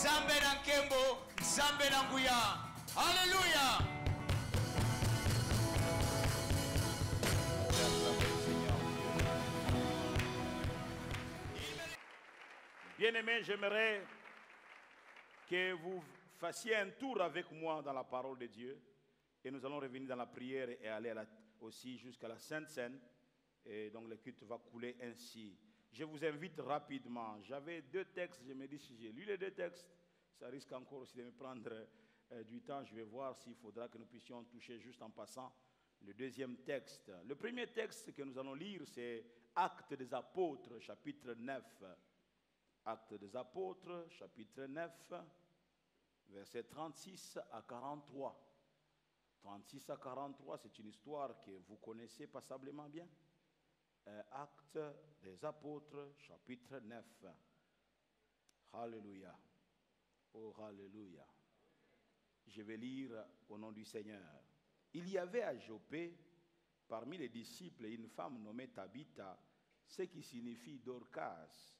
Nzambe na nkembo, Nzambe na nguya. Alléluia. Bien-aimés, j'aimerais que vous fassiez un tour avec moi dans la parole de Dieu. Et nous allons revenir dans la prière et aller aussi jusqu'à la Sainte Seine. Et donc le culte va couler ainsi. Je vous invite rapidement. J'avais 2 textes. Je me dis, si j'ai lu les 2 textes, ça risque encore aussi de me prendre du temps. Je vais voir s'il faudra que nous puissions toucher juste en passant le 2e texte. Le premier texte que nous allons lire, c'est Actes des Apôtres, chapitre 9. Actes des Apôtres, chapitre 9, versets 36 à 43. 36 à 43, c'est une histoire que vous connaissez passablement bien. Actes des Apôtres, chapitre 9. Alléluia. Oh, alléluia. Je vais lire au nom du Seigneur. Il y avait à Joppé, parmi les disciples, une femme nommée Tabitha, ce qui signifie Dorcas.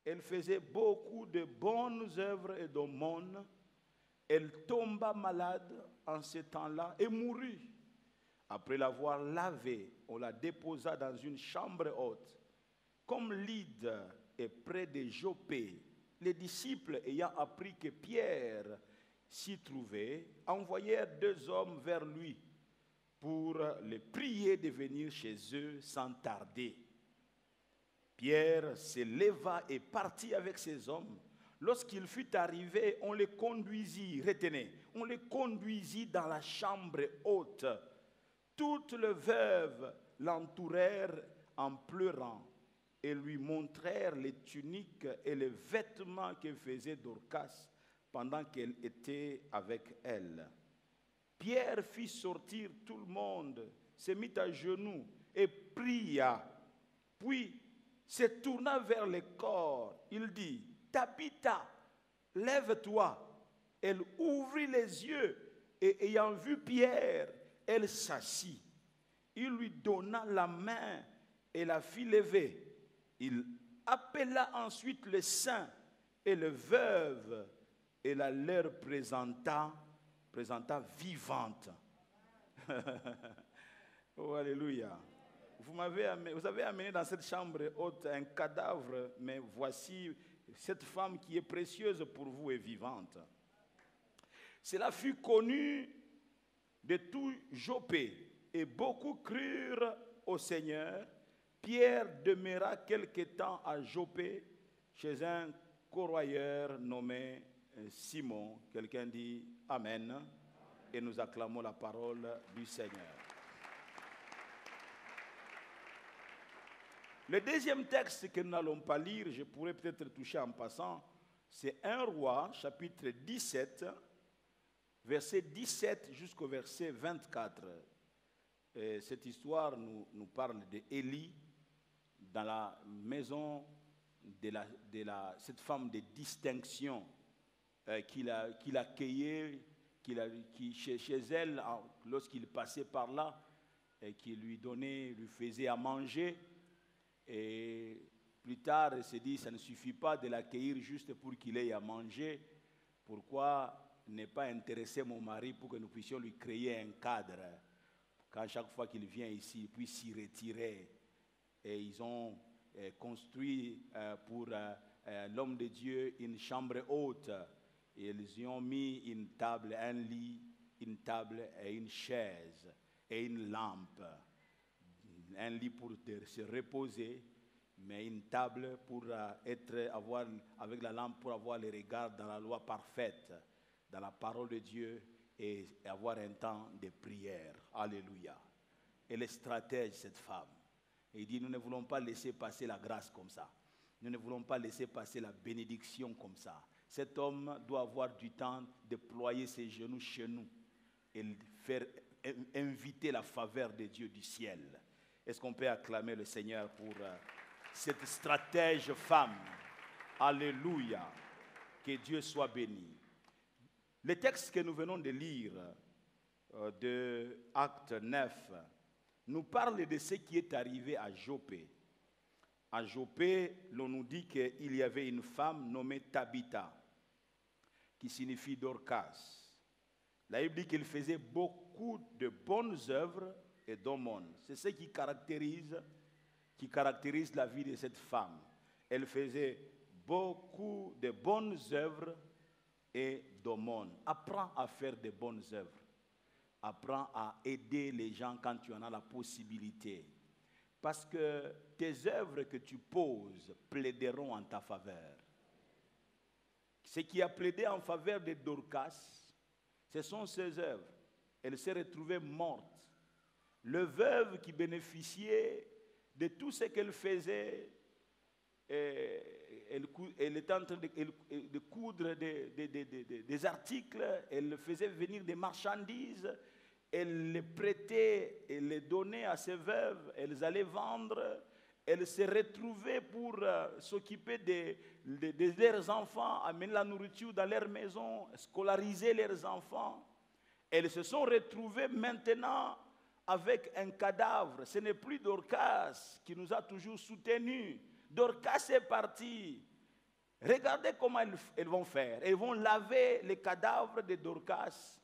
Elle faisait beaucoup de bonnes œuvres et d'aumônes. Elle tomba malade en ce temps-là et mourut. Après l'avoir lavée, on la déposa dans une chambre haute. Comme Lyde est près de Joppé, les disciples ayant appris que Pierre s'y trouvait, envoyèrent 2 hommes vers lui pour le prier de venir chez eux sans tarder. Pierre se leva et partit avec ses hommes. Lorsqu'il fut arrivé, on les conduisit, retenez, on les conduisit dans la chambre haute. Toutes les veuves l'entourèrent en pleurant et lui montrèrent les tuniques et les vêtements que faisait Dorcas pendant qu'elle était avec elle. Pierre fit sortir tout le monde, se mit à genoux et pria. Puis, se tourna vers le corps, il dit, « Tabitha, lève-toi. » Elle ouvrit les yeux et ayant vu Pierre, elle s'assit. Il lui donna la main et la fit lever. Il appela ensuite les saints et les veuves et la leur présenta vivante. Oh, alléluia. Vous avez amené dans cette chambre haute un cadavre, mais voici cette femme qui est précieuse pour vous et vivante. Cela fut connu de tout Joppé, et beaucoup crurent au Seigneur. Pierre demeura quelque temps à Joppé, chez un corroyeur nommé Simon. Quelqu'un dit Amen. Et nous acclamons la parole du Seigneur. Le 2e texte que nous n'allons pas lire, je pourrais peut-être toucher en passant, c'est 1 Roi, chapitre 17, verset 17 jusqu'au verset 24. Et cette histoire nous parle d'Élie dans la maison de cette femme de distinction qu'il accueillait, chez elle, lorsqu'il passait par là, et qui lui faisait à manger. Et plus tard, elle s'est dit, ça ne suffit pas de l'accueillir juste pour qu'il ait à manger. Pourquoi ne pas intéresser mon mari pour que nous puissions lui créer un cadre, quand chaque fois qu'il vient ici, il puisse s'y retirer. Et ils ont construit pour l'homme de Dieu une chambre haute. Et ils y ont mis une table, un lit, une table et une chaise et une lampe. Un lit pour se reposer, mais une table pour avoir avec la lampe pour avoir les regards dans la loi parfaite, dans la parole de Dieu et avoir un temps de prière. Alléluia. Elle est stratège, cette femme. Et il dit, nous ne voulons pas laisser passer la grâce comme ça. Nous ne voulons pas laisser passer la bénédiction comme ça. Cet homme doit avoir du temps de ployer ses genoux chez nous et faire inviter la faveur de Dieu du ciel. Est-ce qu'on peut acclamer le Seigneur pour cette stratège femme? Alléluia. Que Dieu soit béni. Le texte que nous venons de lire de Acte 9 nous parle de ce qui est arrivé à Joppé. À Joppé, l'on nous dit qu'il y avait une femme nommée Tabitha. qui signifie Dorcas. La Bible dit qu'il faisait beaucoup de bonnes œuvres et d'aumônes. C'est ce qui caractérise la vie de cette femme. Elle faisait beaucoup de bonnes œuvres et d'aumônes. Apprends à faire de bonnes œuvres. Apprends à aider les gens quand tu en as la possibilité. Parce que tes œuvres que tu poses plaideront en ta faveur. Ce qui a plaidé en faveur de Dorcas, ce sont ses œuvres. Elle s'est retrouvée morte. Le veuve qui bénéficiait de tout ce qu'elle faisait, elle était en train de coudre des articles, elle faisait venir des marchandises, elle les prêtait, elle les donnait à ses veuves, elles allaient vendre, elles se retrouvaient pour s'occuper de leurs enfants, amener la nourriture dans leur maison, scolariser leurs enfants. Elles se sont retrouvées maintenant avec un cadavre. Ce n'est plus Dorcas qui nous a toujours soutenus. Dorcas est partie. Regardez comment elles vont faire. Elles vont laver les cadavres de Dorcas.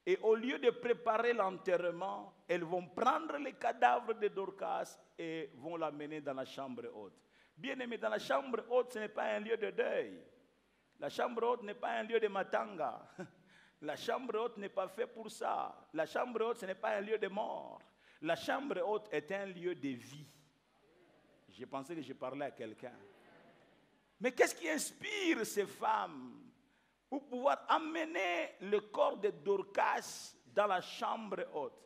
Et au lieu de préparer l'enterrement, elles vont prendre les cadavres de Dorcas et vont l'amener dans la chambre haute. Bien aimé, dans la chambre haute, ce n'est pas un lieu de deuil. La chambre haute n'est pas un lieu de matanga. La chambre haute n'est pas faite pour ça. La chambre haute, ce n'est pas un lieu de mort. La chambre haute est un lieu de vie. J'ai pensé que je parlais à quelqu'un. Mais qu'est-ce qui inspire ces femmes pour pouvoir amener le corps de Dorcas dans la chambre haute?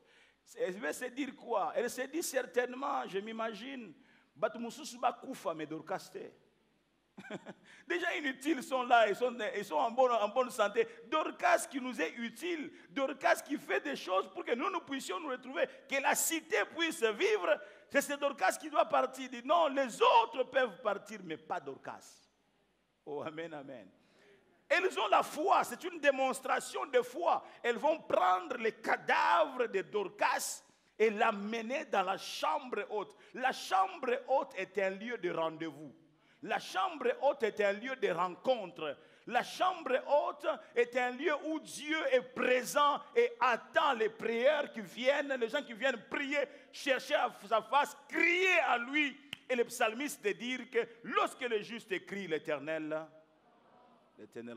Elle veut se dire quoi? Elle se dit certainement, je m'imagine, mais Dorcas des gens inutiles sont là, ils sont en bonne santé. Dorcas qui nous est utile, Dorcas qui fait des choses pour que nous puissions nous retrouver, que la cité puisse vivre. C'est Dorcas qui doit partir. Il dit non, les autres peuvent partir, mais pas Dorcas. Oh, amen, amen. Elles ont la foi, c'est une démonstration de foi. Elles vont prendre les cadavres de Dorcas et l'amener dans la chambre haute. La chambre haute est un lieu de rendez-vous. La chambre haute est un lieu de rencontre. La chambre haute est un lieu où Dieu est présent et attend les prières qui viennent, les gens qui viennent prier, chercher à sa face, crier à lui. Et le psalmiste de dire que lorsque le juste crie, l'Éternel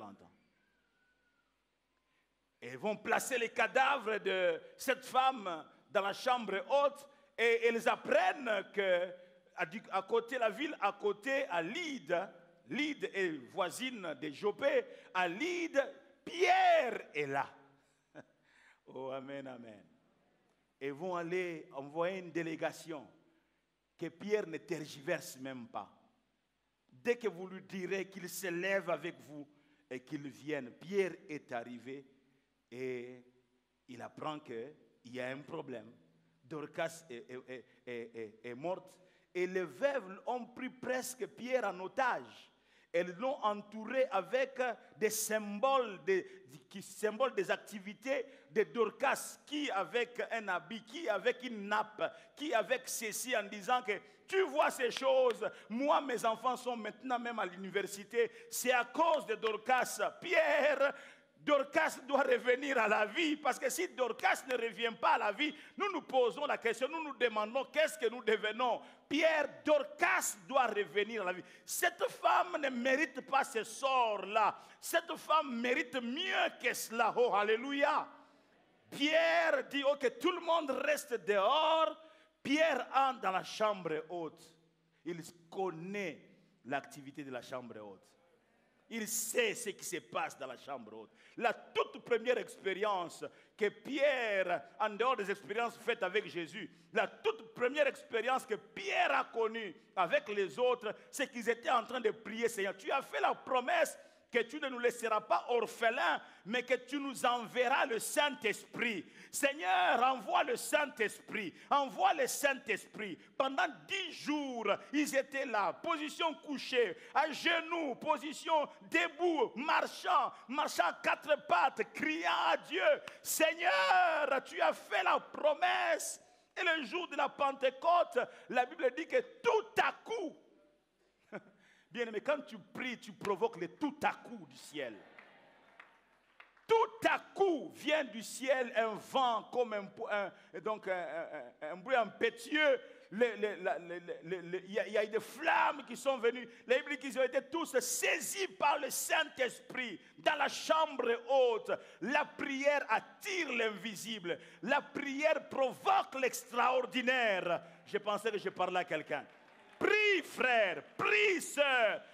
entend. Et ils vont placer les cadavres de cette femme dans la chambre haute et ils apprennent que à côté de la ville, à côté à Lyde, Lyde est voisine de Jopé, à Lyde, Pierre est là. Oh, amen, amen. Ils vont aller envoyer une délégation que Pierre ne tergiverse même pas. Dès que vous lui direz qu'il se lève avec vous et qu'il vienne, Pierre est arrivé et il apprend qu'il y a un problème. Dorcas est morte. Et les veuves ont pris presque Pierre en otage. Elles l'ont entouré avec des symboles, des activités de Dorcas, qui avec un habit, qui avec une nappe, qui avec ceci, en disant que tu vois ces choses, moi mes enfants sont maintenant même à l'université, c'est à cause de Dorcas. Pierre, Dorcas doit revenir à la vie, parce que si Dorcas ne revient pas à la vie, nous nous posons la question, nous nous demandons qu'est-ce que nous devenons. Pierre, Dorcas doit revenir à la vie. Cette femme ne mérite pas ce sort-là. Cette femme mérite mieux que cela. Oh, alléluia. Pierre dit, ok, tout le monde reste dehors. Pierre entre dans la chambre haute. Il connaît l'activité de la chambre haute. Il sait ce qui se passe dans la chambre haute. La toute première expérience que Pierre, en dehors des expériences faites avec Jésus, la toute première expérience que Pierre a connue avec les autres, c'est qu'ils étaient en train de prier, Seigneur, tu as fait la promesse que tu ne nous laisseras pas orphelins, mais que tu nous enverras le Saint-Esprit. Seigneur, envoie le Saint-Esprit. Envoie le Saint-Esprit. Pendant 10 jours, ils étaient là, position couchée, à genoux, position debout, marchant à 4 pattes, criant à Dieu. Seigneur, tu as fait la promesse. Et le jour de la Pentecôte, la Bible dit que tout à coup, bien aimé, quand tu pries, tu provoques le tout à coup du ciel. tout à coup vient du ciel un vent comme un bruit impétueux. Il y a eu des flammes qui sont venues. Les Bibles disent qu'ils ont été tous saisis par le Saint-Esprit dans la chambre haute. La prière attire l'invisible. La prière provoque l'extraordinaire. Je pensais que je parlais à quelqu'un. Prie, frère, prie, sœur.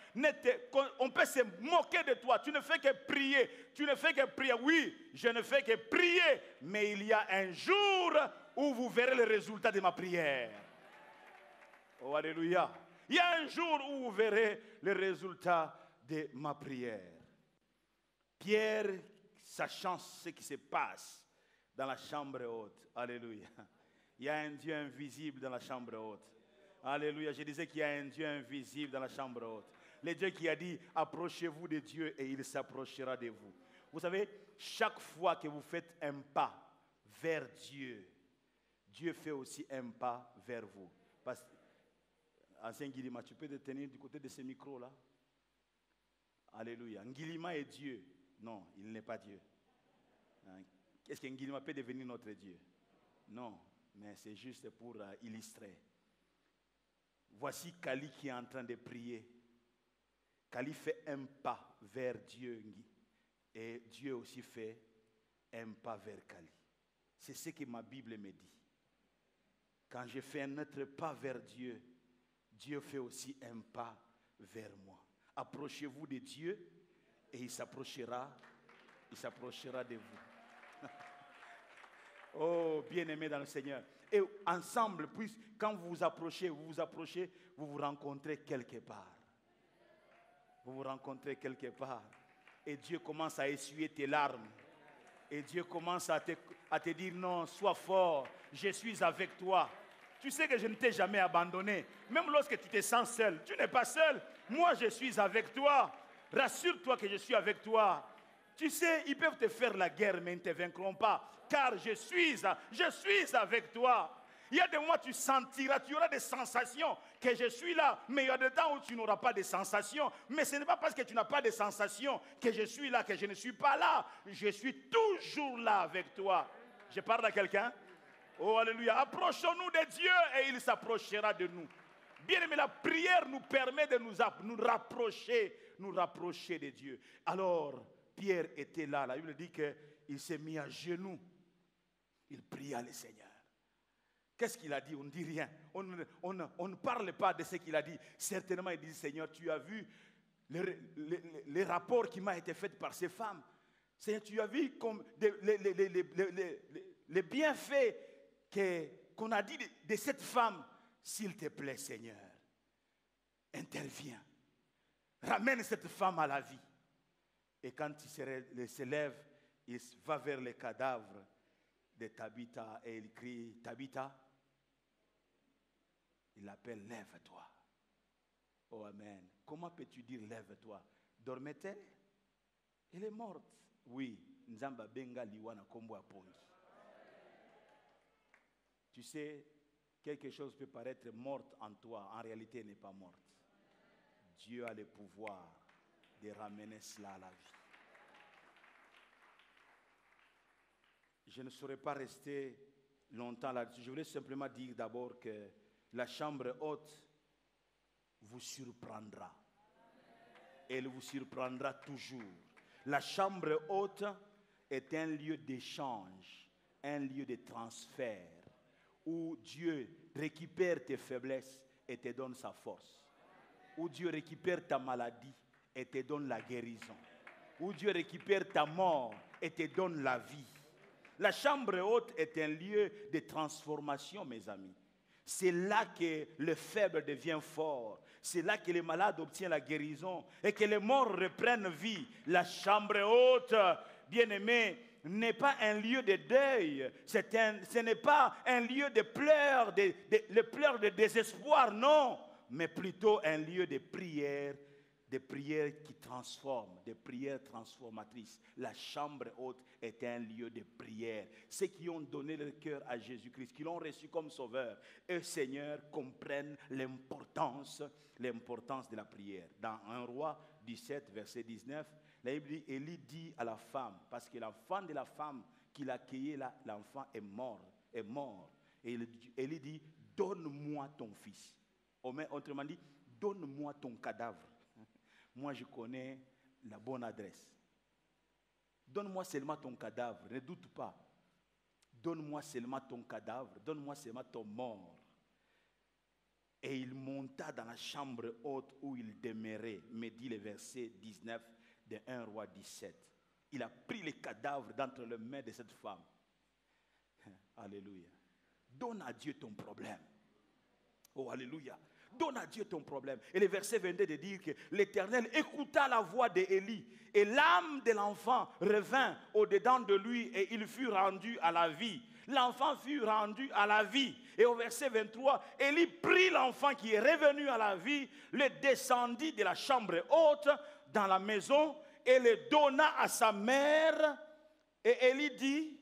On peut se moquer de toi. Tu ne fais que prier. Tu ne fais que prier. Oui, je ne fais que prier. Mais il y a un jour où vous verrez le résultat de ma prière. Oh, alléluia. Il y a un jour où vous verrez le résultat de ma prière. Pierre, sachant ce qui se passe dans la chambre haute. Alléluia. Il y a un Dieu invisible dans la chambre haute. Alléluia. Je disais qu'il y a un Dieu invisible dans la chambre haute. Le Dieu qui a dit, approchez-vous de Dieu et il s'approchera de vous. Vous savez, chaque fois que vous faites un pas vers Dieu, Dieu fait aussi un pas vers vous. Parce, ancien Ngilima, tu peux te tenir du côté de ce micro-là? Alléluia. Ngilima est Dieu. Non, il n'est pas Dieu. Est-ce que Ngilima peut devenir notre Dieu? Non, mais c'est juste pour illustrer. Voici Kali qui est en train de prier. Kali fait un pas vers Dieu et Dieu aussi fait un pas vers Kali. C'est ce que ma Bible me dit. Quand je fais un autre pas vers Dieu, Dieu fait aussi un pas vers moi. Approchez-vous de Dieu et il s'approchera de vous. Oh, bien-aimés dans le Seigneur. Et ensemble, puis quand vous vous approchez, vous vous rencontrez quelque part. Vous vous rencontrez quelque part. Et Dieu commence à essuyer tes larmes. Et Dieu commence à te dire non, sois fort, je suis avec toi. Tu sais que je ne t'ai jamais abandonné. Même lorsque tu te sens seul, tu n'es pas seul. Moi, je suis avec toi. Rassure-toi que je suis avec toi. Tu sais, ils peuvent te faire la guerre, mais ils ne te vaincront pas. Car je suis avec toi. Il y a des moments où tu sentiras, tu auras des sensations que je suis là. Mais il y a des temps où tu n'auras pas de sensations. Mais ce n'est pas parce que tu n'as pas de sensations que je suis là, que je ne suis pas là. Je suis toujours là avec toi. Je parle à quelqu'un? Oh, alléluia. Approchons-nous de Dieu et il s'approchera de nous. Bien aimé, la prière nous permet de nous rapprocher de Dieu. Alors, Pierre était là. La Bible dit qu'il s'est mis à genoux. Il pria le Seigneur. Qu'est-ce qu'il a dit? On ne dit rien. On ne parle pas de ce qu'il a dit. Certainement, il dit, Seigneur, tu as vu les rapports qui m'ont été faits par ces femmes. Seigneur, tu as vu comme les bienfaits qu'on a dit de cette femme. S'il te plaît, Seigneur, interviens. Ramène cette femme à la vie. Et quand il se lève, il va vers les cadavres de Tabitha et il crie, Tabitha, il l'appelle, lève-toi. Oh, amen. Comment peux-tu dire lève-toi? Dormait-elle? Elle est morte. Oui. Nzamba benga liwana kombo apongi. Tu sais, quelque chose peut paraître morte en toi, en réalité elle n'est pas morte. Dieu a le pouvoir de ramener cela à la vie. Je ne saurais pas rester longtemps là-dessus. Je voulais simplement dire d'abord que la chambre haute vous surprendra. Elle vous surprendra toujours. La chambre haute est un lieu d'échange, un lieu de transfert, où Dieu récupère tes faiblesses et te donne sa force. Où Dieu récupère ta maladie et te donne la guérison. Où Dieu récupère ta mort et te donne la vie. La chambre haute est un lieu de transformation, mes amis. C'est là que le faible devient fort. C'est là que les malades obtiennent la guérison et que les morts reprennent vie. La chambre haute, bien-aimé, n'est pas un lieu de deuil. Ce n'est pas un lieu de pleurs, de pleurs de désespoir, non. Mais plutôt un lieu de prière. Des prières qui transforment, des prières transformatrices. La chambre haute est un lieu de prière. Ceux qui ont donné leur cœur à Jésus-Christ, qui l'ont reçu comme sauveur, eux, Seigneur, comprennent l'importance de la prière. Dans 1 Roi 17, verset 19, la Bible dit, Élie dit à la femme, parce que l'enfant de la femme qu'il accueillait là, l'enfant est mort. Et Élie dit, donne-moi ton fils. Autrement dit, donne-moi ton cadavre. Moi, je connais la bonne adresse. Donne-moi seulement ton cadavre, ne doute pas. Donne-moi seulement ton cadavre, donne-moi seulement ton mort. Et il monta dans la chambre haute où il demeurait, me dit le verset 19 de 1 Roi 17. Il a pris le cadavre d'entre les mains de cette femme. Alléluia. Donne à Dieu ton problème. Oh, alléluia. Donne à Dieu ton problème. Et le verset 22 de dire que l'Éternel écouta la voix d'Élie et l'âme de l'enfant revint au-dedans de lui et il fut rendu à la vie. L'enfant fut rendu à la vie. Et au verset 23, Élie prit l'enfant qui est revenu à la vie, le descendit de la chambre haute dans la maison et le donna à sa mère. Et Élie dit,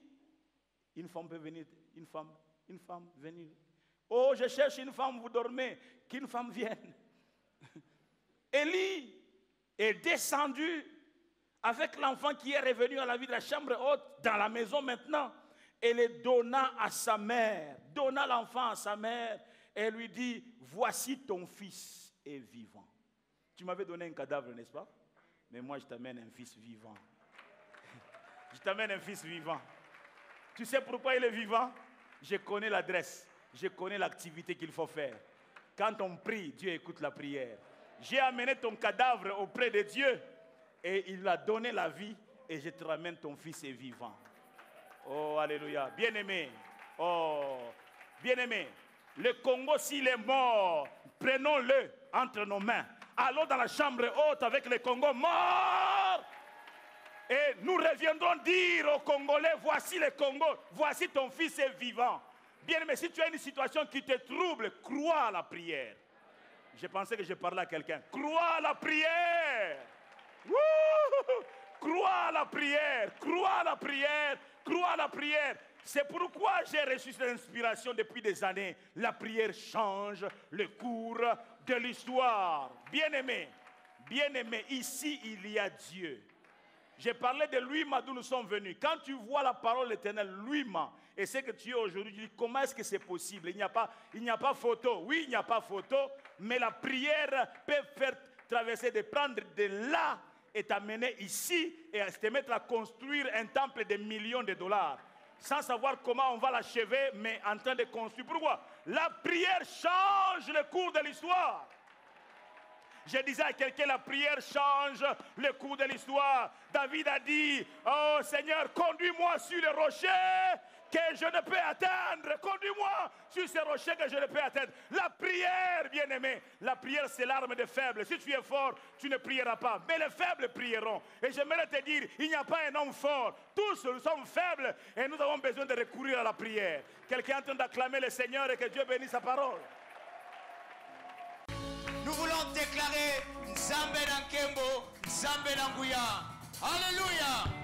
une femme peut venir, une femme venir. Oh, je cherche une femme, vous dormez, qu'une femme vienne. Élie est descendu avec l'enfant qui est revenu à la vie de la chambre haute dans la maison maintenant. Et le donna à sa mère, donna l'enfant à sa mère et lui dit, voici ton fils est vivant. Tu m'avais donné un cadavre, n'est-ce pas? Mais moi je t'amène un fils vivant. Je t'amène un fils vivant. Tu sais pourquoi il est vivant? Je connais l'adresse, je connais l'activité qu'il faut faire. Quand on prie, Dieu écoute la prière. J'ai amené ton cadavre auprès de Dieu et il a donné la vie et je te ramène ton fils est vivant. Oh, alléluia. Bien-aimé. Oh, bien-aimé. Le Congo, s'il est mort, prenons-le entre nos mains. Allons dans la chambre haute avec le Congo mort. Et nous reviendrons dire aux Congolais, voici le Congo, voici ton fils est vivant. Bien-aimé, si tu as une situation qui te trouble, crois à la prière. Je pensais que je parlais à quelqu'un. Crois à la prière. Wouh! Crois à la prière. Crois à la prière. Crois à la prière. C'est pourquoi j'ai reçu cette inspiration depuis des années. La prière change le cours de l'histoire. Bien-aimé, ici il y a Dieu. J'ai parlé de l'Uima d'où nous sommes venus. Quand tu vois la parole éternelle, l'Uima, et c'est que tu es aujourd'hui, comment est-ce que c'est possible? Il n'y a pas photo. Oui, il n'y a pas photo, mais la prière peut faire traverser, de prendre de là et t'amener ici et te mettre à construire un temple de millions de dollars. Sans savoir comment on va l'achever, mais en train de construire. Pourquoi? La prière change le cours de l'histoire. Je disais à quelqu'un, la prière change le cours de l'histoire. David a dit, oh Seigneur, conduis-moi sur le rocher que je ne peux atteindre. Conduis-moi sur ces rochers que je ne peux atteindre. La prière, bien-aimé, la prière c'est l'arme des faibles. Si tu es fort, tu ne prieras pas. Mais les faibles prieront. Et j'aimerais te dire, il n'y a pas un homme fort. Tous nous sommes faibles et nous avons besoin de recourir à la prière. Quelqu'un est en train d'acclamer le Seigneur et que Dieu bénisse sa parole. Nous voulons déclarer Nzambe Nankembo, Nzambe Nanguya. Alléluia.